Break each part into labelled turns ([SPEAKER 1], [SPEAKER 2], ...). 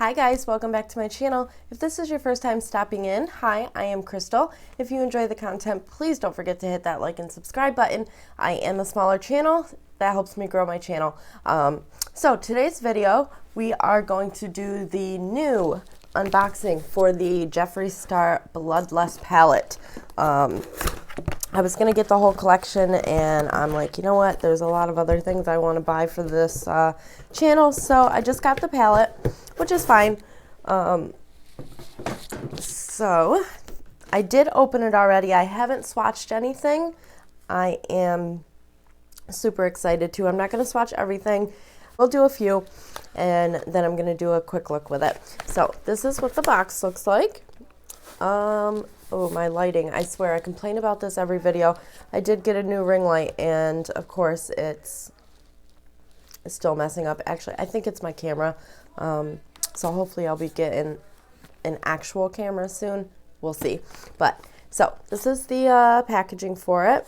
[SPEAKER 1] Hi guys, welcome back to my channel. If this is your first time stopping in, hi, I am Crystal. If you enjoy the content, please don't forget to hit that like and subscribe button. I am a smaller channel. That helps me grow my channel. So today's video, we are going to do the new unboxing for the Jeffree Star Bloodlust palette. I was going to get the whole collection, and I'm like, you know what, there's a lot of other things I want to buy for this channel, so I just got the palette, which is fine. So I did open it already. I haven't swatched anything. I am super excited to. I'm not going to swatch everything. We'll do a few, and then I'm going to do a quick look with it. So this is what the box looks like. Oh, my lighting. I swear, I complain about this every video. I did get a new ring light, and of course, it's still messing up. Actually, I think it's my camera. So hopefully I'll be getting an actual camera soon. We'll see. But, so, this is the packaging for it.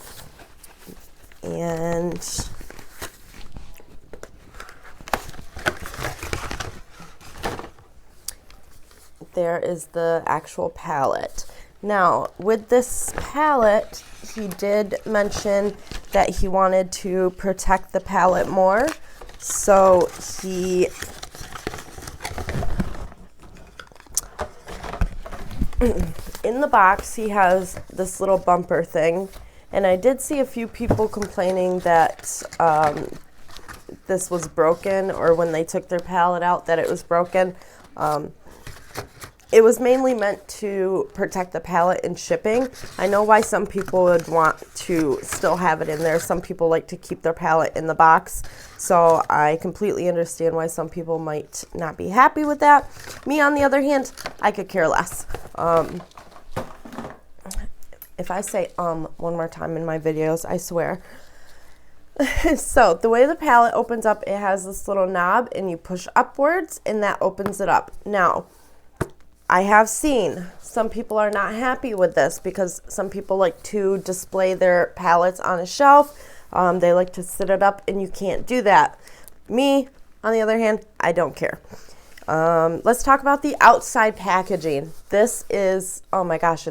[SPEAKER 1] And there is the actual palette. Now, with this palette, he did mention that he wanted to protect the palette more. So he in the box, he has this little bumper thing. And I did see a few people complaining that this was broken, or when they took their palette out that it was broken. It was mainly meant to protect the palette in shipping. I know why some people would want to still have it in there. Some people like to keep their palette in the box. So I completely understand why some people might not be happy with that. Me, on the other hand, I could care less. If I say one more time in my videos, I swear. So the way the palette opens up, it has this little knob, and you push upwards, and that opens it up. Now, I have seen some people are not happy with this because some people like to display their palettes on a shelf. They like to sit it up, and you can't do that. Me, on the other hand, I don't care. Let's talk about the outside packaging. This is, oh my gosh,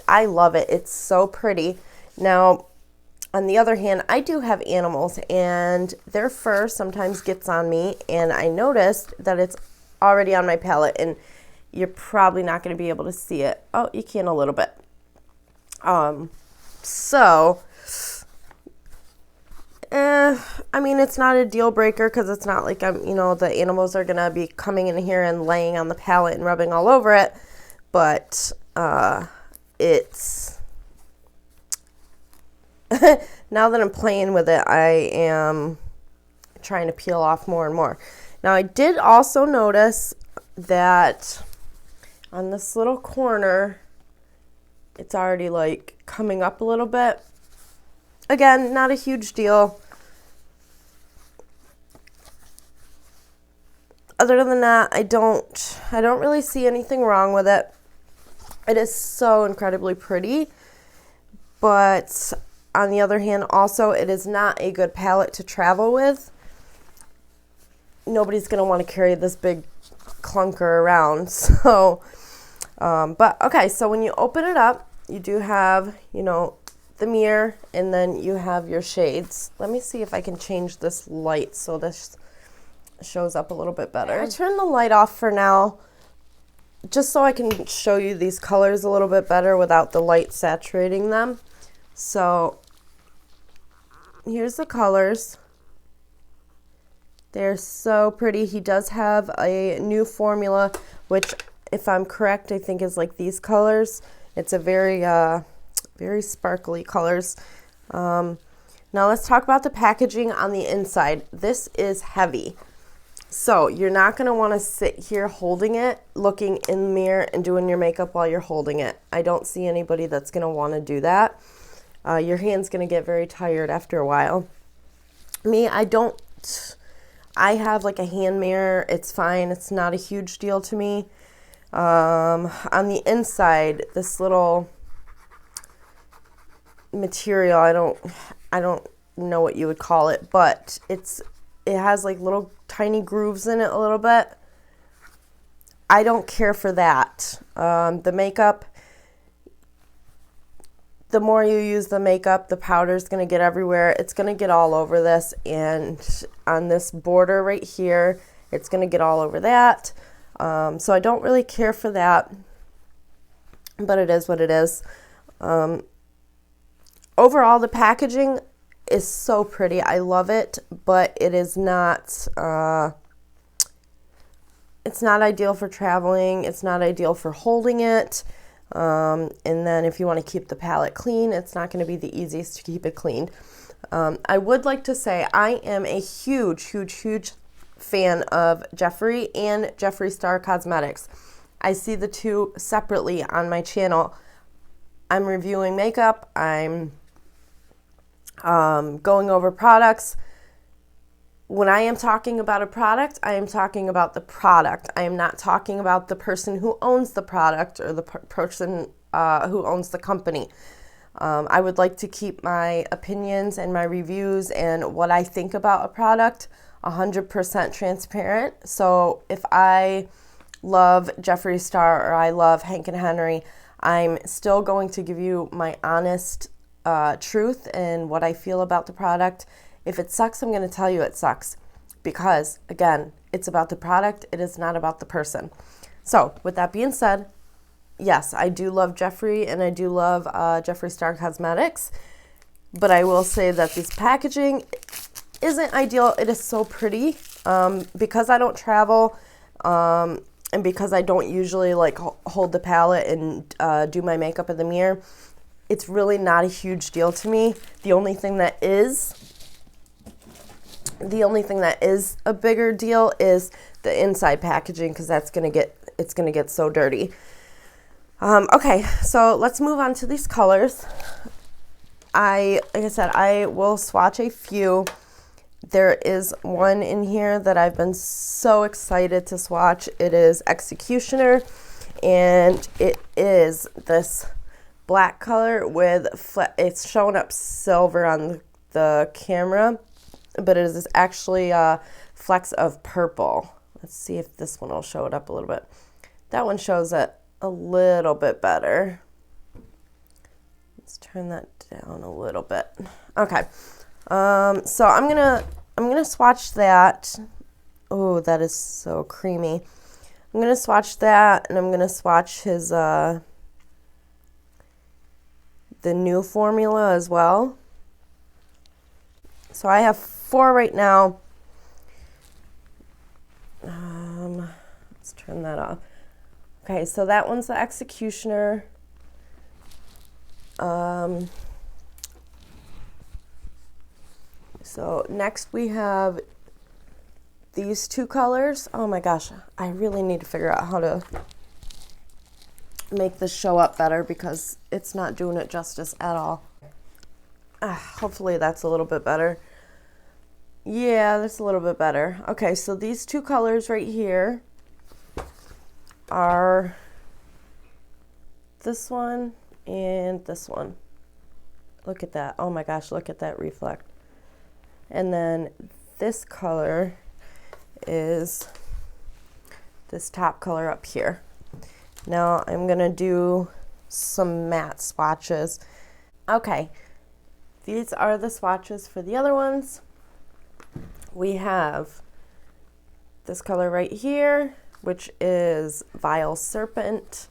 [SPEAKER 1] I love it. It's so pretty. Now, on the other hand, I do have animals, and their fur sometimes gets on me, and I noticed that it's already on my palette, and you're probably not going to be able to see it. Oh, you can a little bit. I mean, it's not a deal breaker because it's not like the animals are going to be coming in here and laying on the palette and rubbing all over it. But it's now that I'm playing with it, I am trying to peel off more and more. Now, I did also notice that on this little corner, it's already like coming up a little bit. Again, not a huge deal. Other than that, I don't really see anything wrong with it. It is so incredibly pretty, but on the other hand, also, it is not a good palette to travel with. Nobody's going to want to carry this big clunker around. So, but okay, so when you open it up, you do have, the mirror, and then you have your shades. Let me see if I can change this light so this shows up a little bit better. I turned the light off for now, just so I can show you these colors a little bit better without the light saturating them. So here's the colors. They're so pretty. He does have a new formula, which, if I'm correct, I think is like these colors. It's a very sparkly colors. Now let's talk about the packaging on the inside. This is heavy. So you're not going to want to sit here holding it, looking in the mirror and doing your makeup while you're holding it. I don't see anybody that's going to want to do that. Your hand's going to get very tired after a while. Me, I have like a hand mirror. It's fine. It's not a huge deal to me. On the inside, this little material, I don't know what you would call it, but it has like little tiny grooves in it a little bit. I don't care for that. The makeup, the more you use the makeup, the powder's going to get everywhere. It's going to get all over this, and on this border right here, it's going to get all over that. So I don't really care for that, but it is what it is. Overall, the packaging is so pretty. I love it, but it is not, it's not ideal for traveling. It's not ideal for holding it. And then if you want to keep the palette clean, it's not going to be the easiest to keep it clean. I would like to say I am a huge fan of Jeffree and Jeffree Star Cosmetics. I see the two separately on my channel. I'm reviewing makeup. I'm going over products. When I am talking about a product, I am talking about the product. I am not talking about the person who owns the product or the person who owns the company. I would like to keep my opinions and my reviews and what I think about a product 100% transparent. So if I love Jeffree Star or I love Hank and Henry, I'm still going to give you my honest truth and what I feel about the product. If it sucks, I'm going to tell you it sucks because, again, it's about the product. It is not about the person. So with that being said, yes, I do love Jeffree and I do love Jeffree Star Cosmetics, but I will say that this packaging isn't ideal. It is so pretty because I don't travel and because I don't usually like hold the palette and do my makeup in the mirror. It's really not a huge deal to me. The only thing that is a bigger deal is the inside packaging, because it's gonna get so dirty. Okay, so let's move on to these colors. Like I said, I will swatch a few. There is one in here that I've been so excited to swatch. It is Executioner, and it is this black color with it's showing up silver on the camera, but it is actually flecks of purple. Let's see if this one will show it up a little bit. That one shows it a little bit better. Let's turn that down a little bit. Okay, so I'm gonna swatch that. Oh, that is so creamy. I'm gonna swatch that, and I'm gonna swatch his the new formula as well. So I have 4 right now. Let's turn that off. Okay, so that one's the Executioner. So next we have these 2 colors. Oh my gosh, I really need to figure out how to make this show up better because it's not doing it justice at all. Hopefully that's a little bit better. Yeah, that's a little bit better. Okay, so these 2 colors right here are this one and this one. Look at that. Oh my gosh, look at that reflect. And then this color is this top color up here. Now I'm gonna do some matte swatches. Okay, these are the swatches for the other ones. We have this color right here, which is Vile Serpent.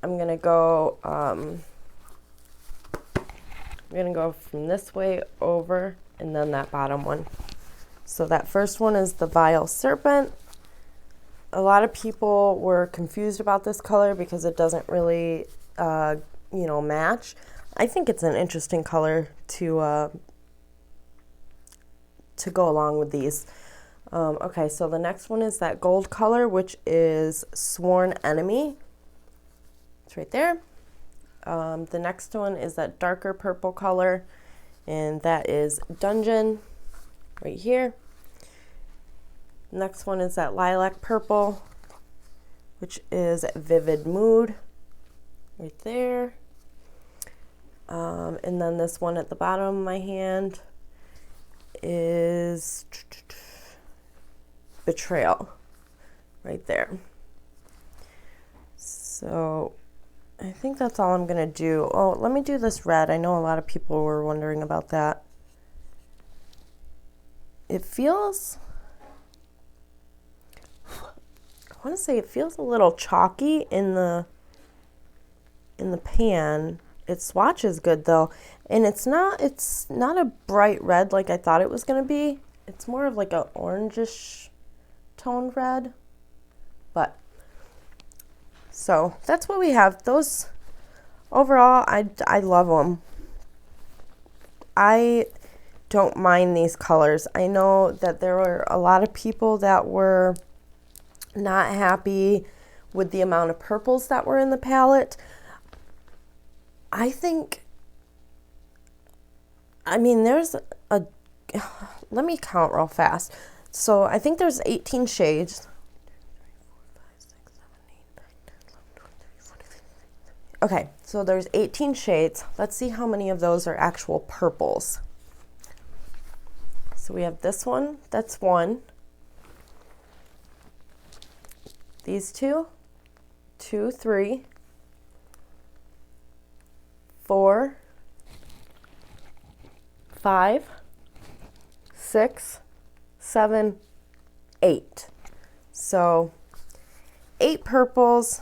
[SPEAKER 1] I'm gonna go from this way over and then that bottom one. So that first one is the Vile Serpent. A lot of people were confused about this color because it doesn't really, match. I think it's an interesting color to go along with these. Okay, so the next one is that gold color, which is Sworn Enemy. It's right there. The next one is that darker purple color, and that is Dungeon, right here. Next one is that lilac purple, which is Vivid Mood, right there. And then this one at the bottom of my hand is Betrayal. right there. So I think that's all I'm gonna do. Oh, let me do this red. I know a lot of people were wondering about that. It feels, I want to say it feels a little chalky in the pan. It swatches good though, and it's not a bright red like I thought it was gonna be. It's more of like a orangish toned red, but so that's what we have. Those overall, I love them. I don't mind these colors. I know that there were a lot of people that were not happy with the amount of purples that were in the palette. I think, I mean, there's a, let me count real fast. So I think there's 18 shades. Okay, so there's 18 shades. Let's see how many of those are actual purples. So we have this one, that's one. These two, 2, 3, 4, 5, 6, 7, 8. So 8 purples,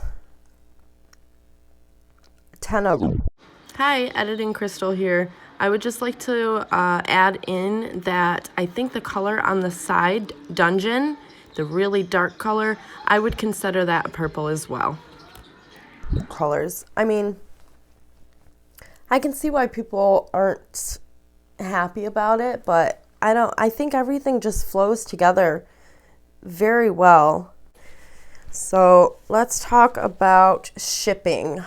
[SPEAKER 1] 10 of them. Hi, Editing Crystal here. I would just like to add in that I think the color on the side, Dungeon, the really dark color, I would consider that purple as well. Colors. I mean, I can see why people aren't happy about it, but I think everything just flows together very well. So let's talk about shipping.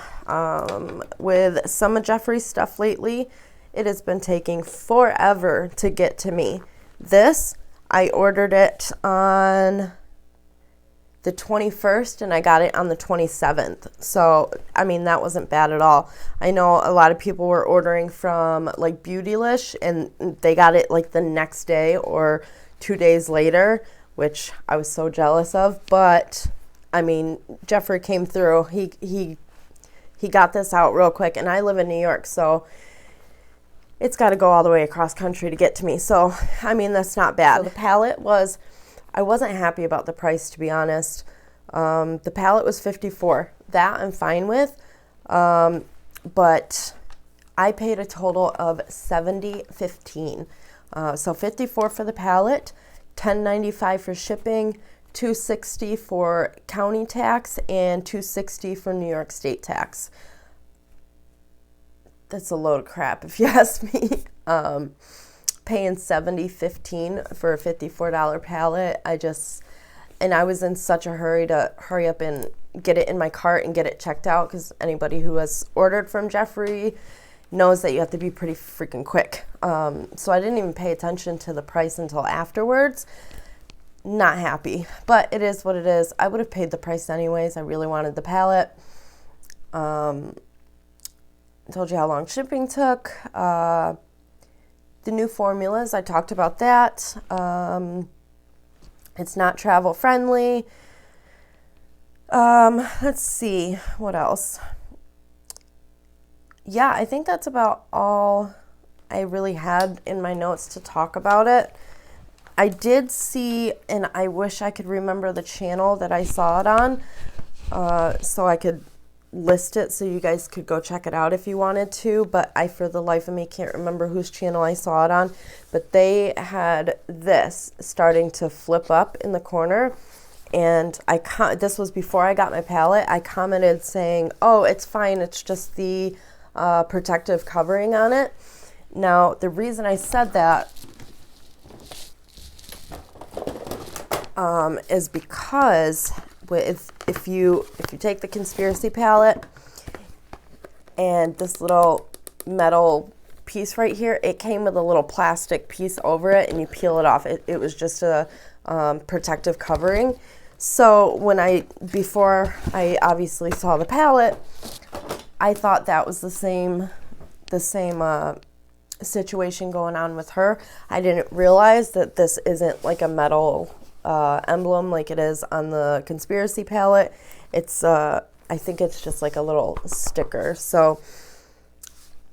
[SPEAKER 1] With some of Jeffree's stuff lately, it has been taking forever to get to me. This, I ordered it on the 21st and I got it on the 27th. So, I mean, that wasn't bad at all. I know a lot of people were ordering from like BLOODLUST and they got it like the next day or 2 days later, which I was so jealous of. But, I mean, Jeffree came through. He got this out real quick, and I live in New York, so it's got to go all the way across country to get to me. So, I mean, that's not bad. So the palette was, I wasn't happy about the price, to be honest. The palette was $54. That I'm fine with, but I paid a total of $70.15. So $54 for the palette, $10.95 for shipping, $2.60 for county tax, and $2.60 for New York state tax. That's a load of crap, if you ask me. Paying $70.15 for a $54 palette, I was in such a hurry to hurry up and get it in my cart and get it checked out, because anybody who has ordered from Jeffree knows that you have to be pretty freaking quick. So I didn't even pay attention to the price until afterwards. Not happy, but it is what it is. I would have paid the price anyways. I really wanted the palette. I told you how long shipping took. The new formulas, I talked about that. It's not travel friendly. Let's see, what else? Yeah, I think that's about all I really had in my notes to talk about it. I did see, and I wish I could remember the channel that I saw it on, so I could list it so you guys could go check it out if you wanted to, but I, for the life of me, can't remember whose channel I saw it on. But they had this starting to flip up in the corner, and this was before I got my palette. I commented saying, oh, it's fine, it's just the protective covering on it. Now, the reason I said that is because if you take the Conspiracy palette and this little metal piece right here, it came with a little plastic piece over it, and you peel it off. It was just a protective covering. So before I obviously saw the palette, I thought that was the same situation going on with her. I didn't realize that this isn't like a metal emblem like it is on the Conspiracy palette. It's, I think it's just like a little sticker. So,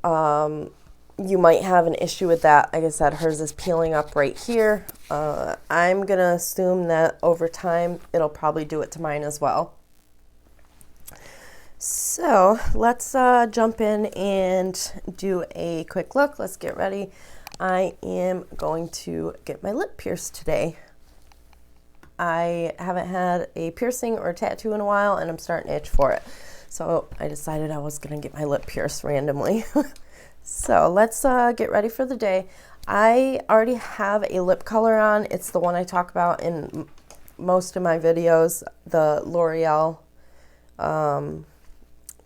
[SPEAKER 1] you might have an issue with that. Like I said, hers is peeling up right here. I'm going to assume that over time, it'll probably do it to mine as well. So let's jump in and do a quick look. Let's get ready. I am going to get my lip pierced today. I haven't had a piercing or a tattoo in a while, and I'm starting to itch for it. So I decided I was going to get my lip pierced randomly. So let's get ready for the day. I already have a lip color on. It's the one I talk about in most of my videos, the L'Oreal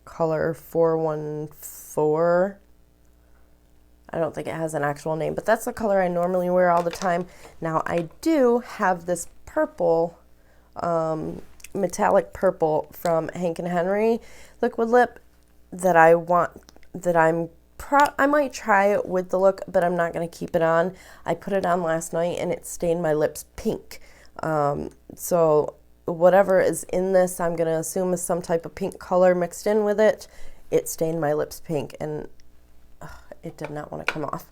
[SPEAKER 1] color 414. I don't think it has an actual name, but that's the color I normally wear all the time. Now I do have this purple, metallic purple from Hank & Henry liquid lip that I might try it with the look, but I'm not going to keep it on. I put it on last night and it stained my lips pink. So whatever is in this, I'm going to assume is some type of pink color mixed in with it. It stained my lips pink and it did not want to come off.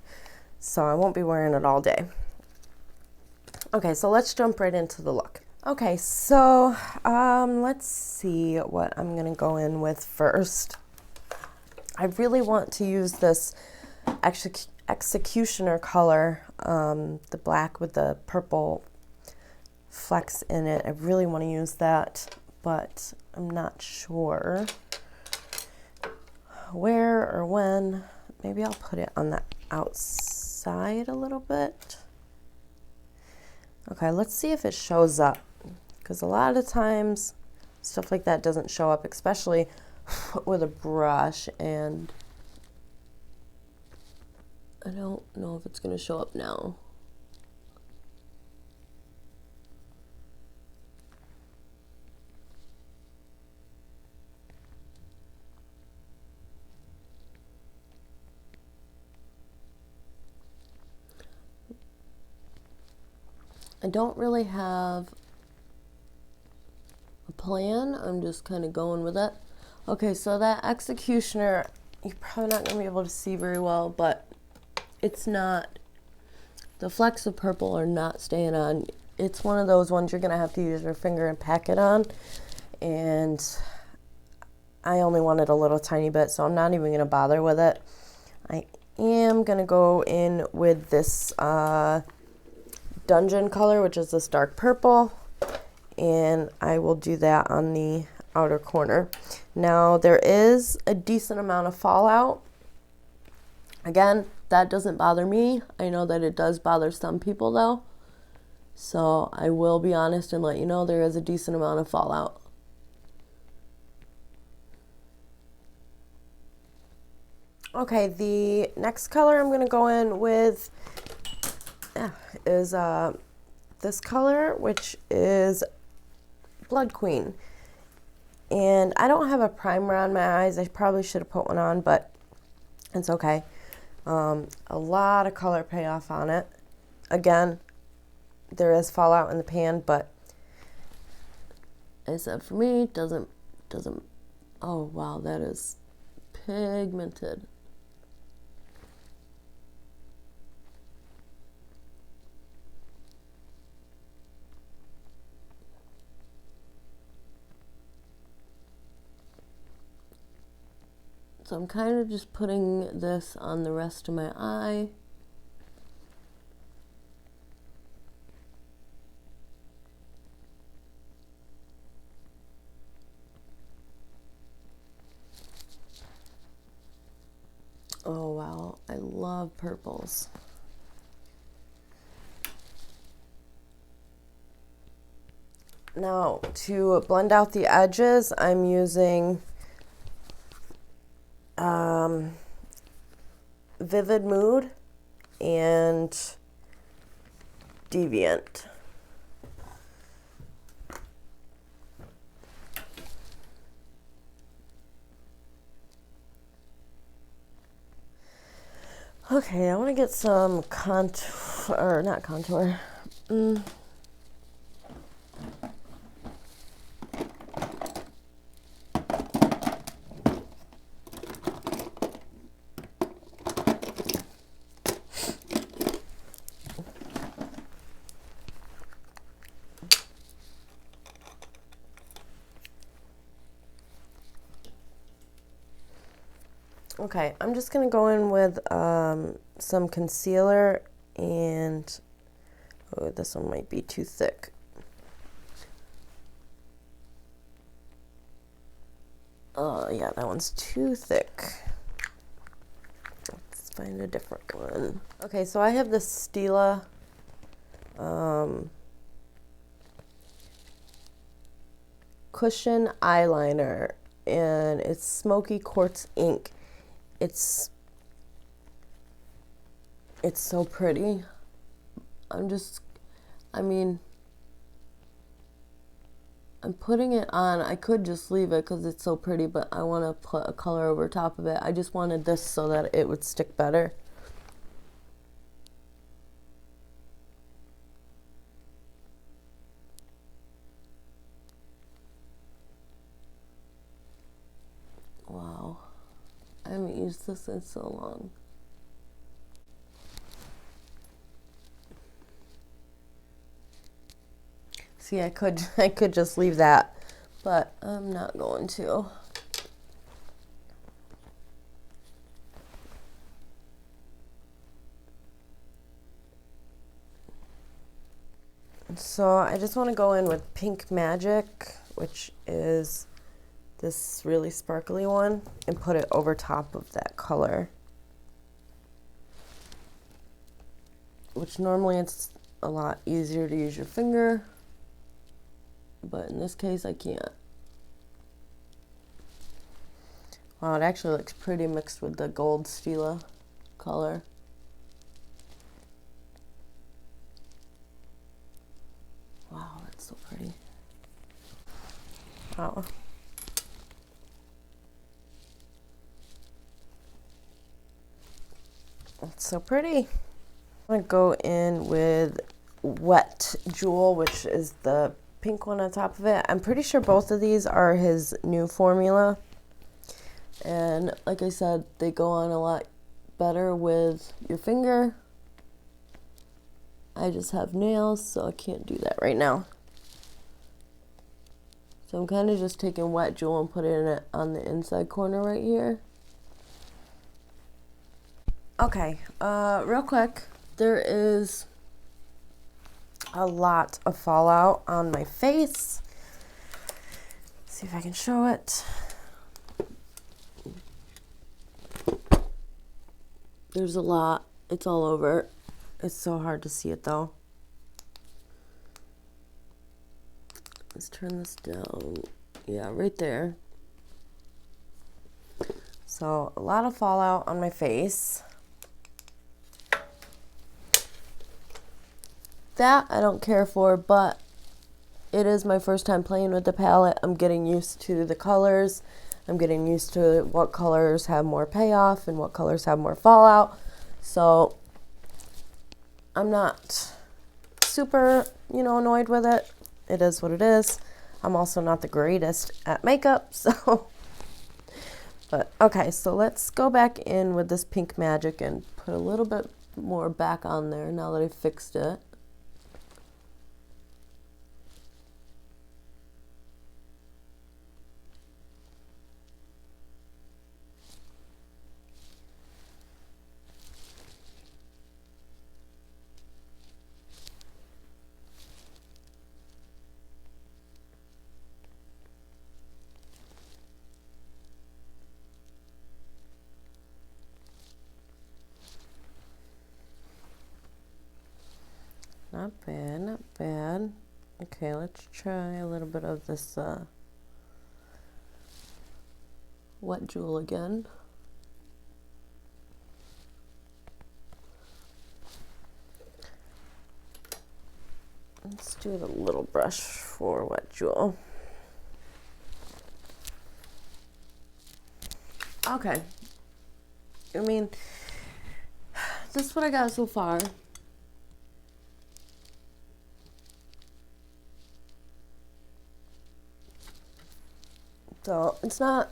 [SPEAKER 1] So I won't be wearing it all day. Okay, so let's jump right into the look. Okay, so let's see what I'm going to go in with first. I really want to use this Executioner color, the black with the purple flecks in it. I really want to use that, but I'm not sure where or when. Maybe I'll put it on the outside a little bit. Okay, let's see if it shows up, because a lot of times stuff like that doesn't show up, especially with a brush, and I don't know if it's going to show up now. I don't really have a plan. I'm just kind of going with it. Okay, so that Executioner, you're probably not going to be able to see very well, but it's not, the flecks of purple are not staying on. It's one of those ones you're going to have to use your finger and pack it on, and I only wanted a little tiny bit, so I'm not even going to bother with it. I am going to go in with this Dungeon color, which is this dark purple, and I will do that on the outer corner. Now there is a decent amount of fallout. Again, that doesn't bother me. I know that it does bother some people though, so I will be honest and let you know there is a decent amount of fallout. Okay, the next color I'm going to go in with is this color, which is Blood Queen. And I don't have a primer on my eyes. I probably should have put one on, but it's okay. A lot of color payoff on it. Again, there is fallout in the pan, but as I said, for me, it doesn't, oh wow, that is pigmented. So I'm kind of just putting this on the rest of my eye. Oh wow, I love purples. Now to blend out the edges, I'm using Vivid Mood and Deviant. Okay, I want to get some contour, or not contour, Okay, I'm just going to go in with some concealer and, oh, this one might be too thick. Oh, yeah, that one's too thick. Let's find a different one. Okay, so I have this Stila cushion eyeliner, and it's Smoky Quartz ink. It's so pretty. I'm putting it on. I could just leave it because it's so pretty, but I want to put a color over top of it. I just wanted this so that it would stick better. Wow. I haven't used this in so long. See, I could just leave that, but I'm not going to. So I just want to go in with Pink Magic, which is this really sparkly one, and put it over top of that color. Which normally it's a lot easier to use your finger, but in this case I can't. Wow, it actually looks pretty mixed with the gold Stila color. Wow, that's so pretty. Wow. It's so pretty. I'm gonna go in with Wet Jewel, which is the pink one on top of it. I'm pretty sure both of these are his new formula. And like I said, they go on a lot better with your finger. I just have nails, so I can't do that right now. So I'm kind of just taking Wet Jewel and putting it on the inside corner right here. Okay, real quick, there is a lot of fallout on my face. Let's see if I can show it. There's a lot. It's all over. It's so hard to see it though. Let's turn this down. Yeah, right there. So a lot of fallout on my face. That I don't care for, but it is my first time playing with the palette. I'm getting used to the colors. I'm getting used to what colors have more payoff and what colors have more fallout. So I'm not super, annoyed with it. It is what it is. I'm also not the greatest at makeup, so. But okay, so let's go back in with this Pink Magic and put a little bit more back on there now that I've fixed it. Not bad, not bad. Okay, let's try a little bit of this Wet Jewel again. Let's do the little brush for Wet Jewel. Okay. This is what I got so far. So it's not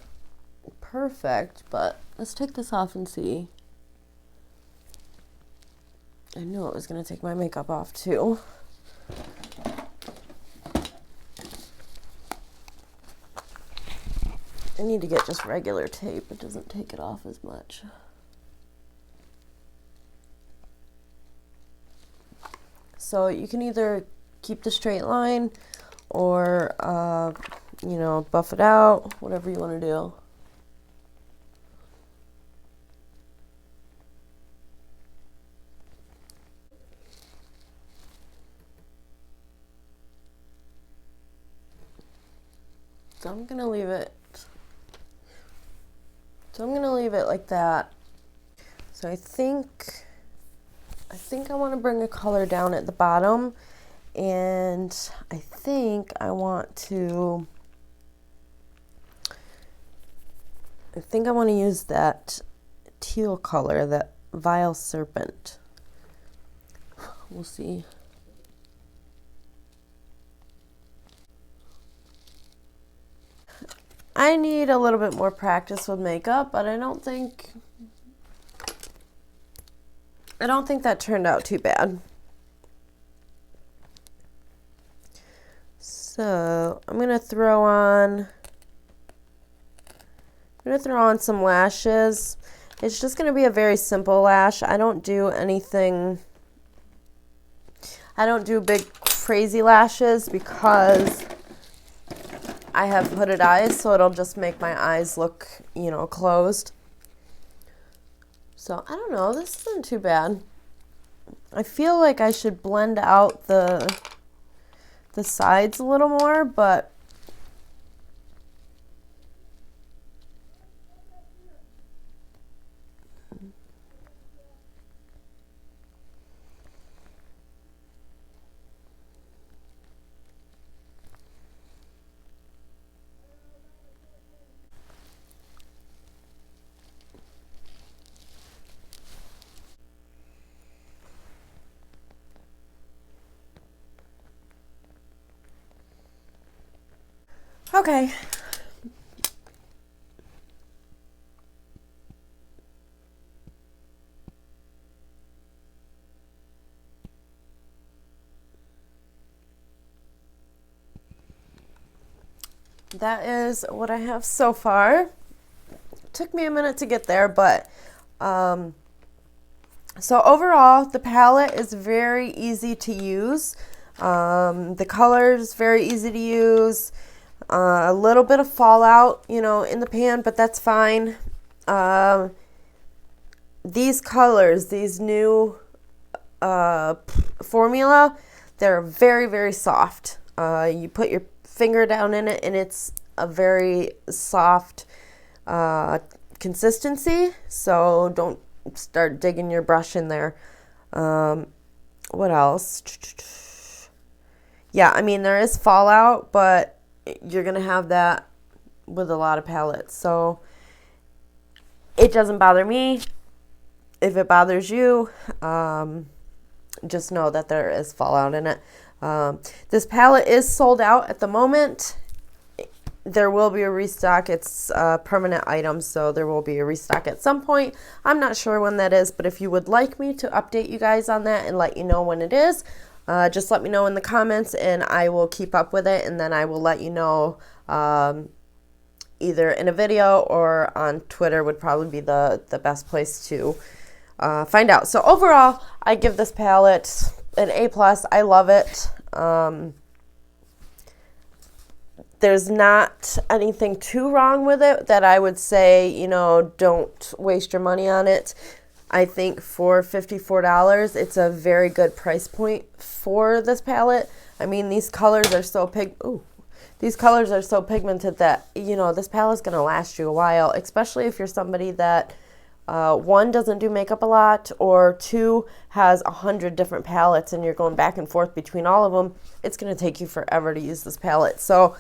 [SPEAKER 1] perfect, but let's take this off and see. I knew it was going to take my makeup off too. I need to get just regular tape. It doesn't take it off as much. So you can either keep the straight line or, you know, buff it out, whatever you want to do. So I'm going to leave it. So I'm going to leave it like that. So I think I want to bring a color down at the bottom, and I think I want to use that teal color, that Vile Serpent. We'll see. I need a little bit more practice with makeup, but I don't think that turned out too bad. So I'm gonna throw on some lashes. It's just gonna be a very simple lash. I don't do big crazy lashes because I have hooded eyes, so it'll just make my eyes look, you know, closed. So I don't know, this isn't too bad. I feel like I should blend out the sides a little more, but okay. That is what I have so far. Took me a minute to get there, but so overall the palette is very easy to use. The colors very easy to use. A little bit of fallout, you know, in the pan, but that's fine. These colors, these new formula, they're very, very soft. You put your finger down in it and it's a very soft consistency, so don't start digging your brush in there. What else? Yeah, I mean, there is fallout, but you're gonna have that with a lot of palettes, so it doesn't bother me. If it bothers you, just know that there is fallout in it. This palette is sold out at the moment. There will be a restock. It's a permanent item, so there will be a restock at some point. I'm not sure when that is, but if you would like me to update you guys on that and let you know when it is, just let me know in the comments and I will keep up with it, and then I will let you know either in a video or on Twitter would probably be the best place to find out. So overall, I give this palette an A+. I love it. There's not anything too wrong with it that I would say, you know, don't waste your money on it. I think for $54, it's a very good price point for this palette. I mean, these colors are so pigmented that, you know, this palette's going to last you a while, especially if you're somebody that, one, doesn't do makeup a lot, or two, has 100 different palettes and you're going back and forth between all of them. It's going to take you forever to use this palette. So,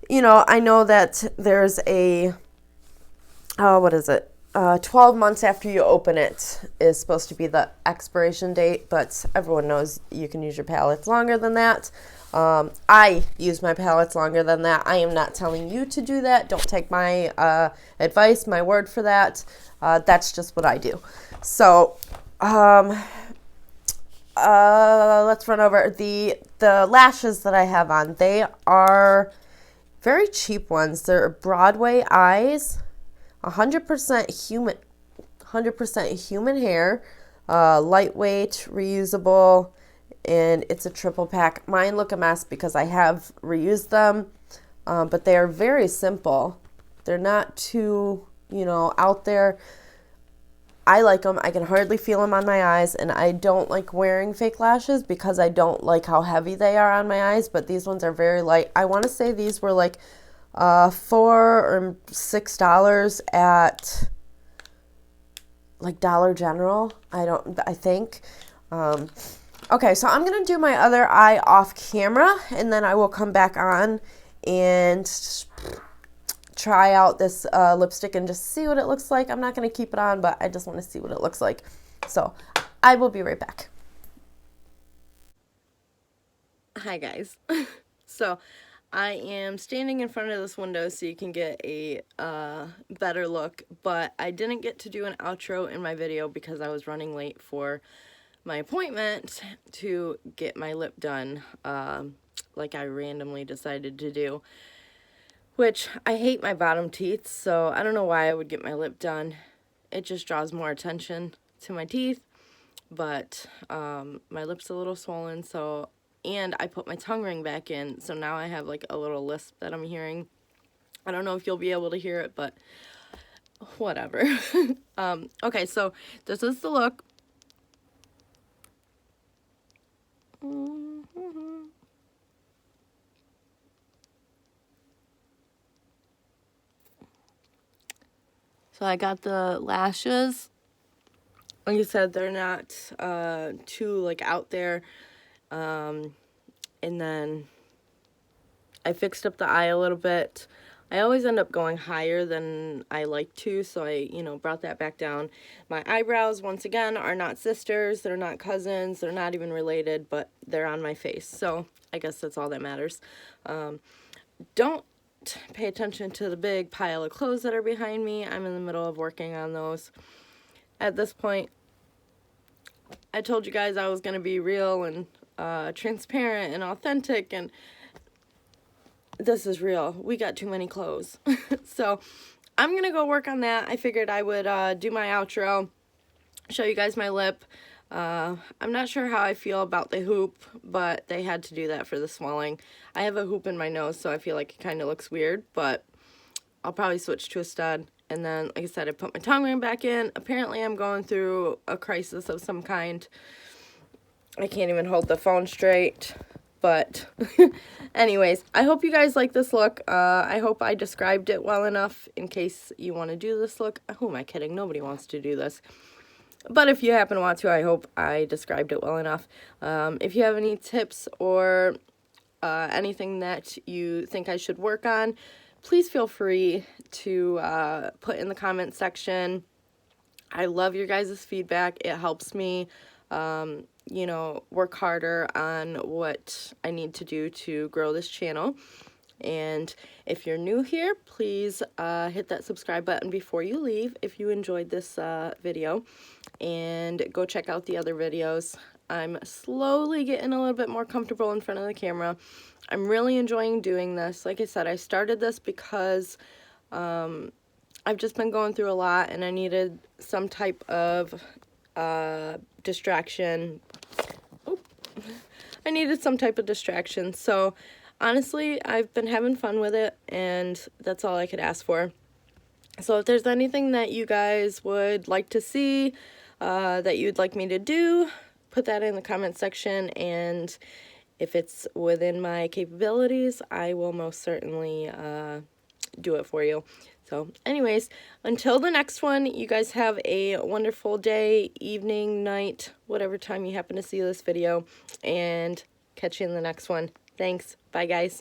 [SPEAKER 1] you know, I know that there's a, 12 months after you open it is supposed to be the expiration date, but everyone knows you can use your palettes longer than that. I use my palettes longer than that. I am not telling you to do that. Don't take my advice, my word for that. That's just what I do. So let's run over the lashes that I have on. They are very cheap ones. They're Broadway Eyes, 100% human hair, lightweight, reusable, and it's a triple pack. Mine look a mess because I have reused them, but they are very simple. They're not too, out there. I like them. I can hardly feel them on my eyes, and I don't like wearing fake lashes because I don't like how heavy they are on my eyes, but these ones are very light. I want to say these were like $4 or $6 at like Dollar General. I think. Okay, so I'm going to do my other eye off camera, and then I will come back on and try out this lipstick and just see what it looks like. I'm not going to keep it on, but I just want to see what it looks like. So I will be right back. Hi guys. So I am standing in front of this window so you can get a better look, but I didn't get to do an outro in my video because I was running late for my appointment to get my lip done, like I randomly decided to do, which I hate my bottom teeth, so I don't know why I would get my lip done. It just draws more attention to my teeth, but my lip's a little swollen, so, and I put my tongue ring back in, so now I have like a little lisp that I'm hearing. I don't know if you'll be able to hear it, but whatever. Okay, so this is the look. So I got the lashes. Like I said, they're not too like out there. And then I fixed up the eye a little bit. I always end up going higher than I like to, so I, brought that back down. My eyebrows, once again, are not sisters. They're not cousins. They're not even related, but they're on my face. So I guess that's all that matters. Don't pay attention to the big pile of clothes that are behind me. I'm in the middle of working on those. At this point, I told you guys I was going to be real and transparent and authentic, and this is real. We got too many clothes. So I'm going to go work on that. I figured I would do my outro, show you guys my lip. I'm not sure how I feel about the hoop, but they had to do that for the swelling. I have a hoop in my nose, so I feel like it kind of looks weird, but I'll probably switch to a stud. And then, like I said, I put my tongue ring back in. Apparently, I'm going through a crisis of some kind. I can't even hold the phone straight. But anyways, I hope you guys like this look. I hope I described it well enough in case you want to do this look. Who am I kidding? Nobody wants to do this. But if you happen to want to, I hope I described it well enough. If you have any tips or anything that you think I should work on, please feel free to put in the comment section. I love your guys' feedback. It helps me work harder on what I need to do to grow this channel. And if you're new here, please hit that subscribe button before you leave if you enjoyed this video, and go check out the other videos. I'm slowly getting a little bit more comfortable in front of the camera. I'm really enjoying doing this. Like I said, I started this because I've just been going through a lot, and I needed some type of distraction. I needed some type of distraction. So honestly, I've been having fun with it, and that's all I could ask for. So if there's anything that you guys would like to see, that you'd like me to do, put that in the comment section, and if it's within my capabilities, I will most certainly do it for you. So anyways, until the next one, you guys have a wonderful day, evening, night, whatever time you happen to see this video, and catch you in the next one. Thanks. Bye, guys.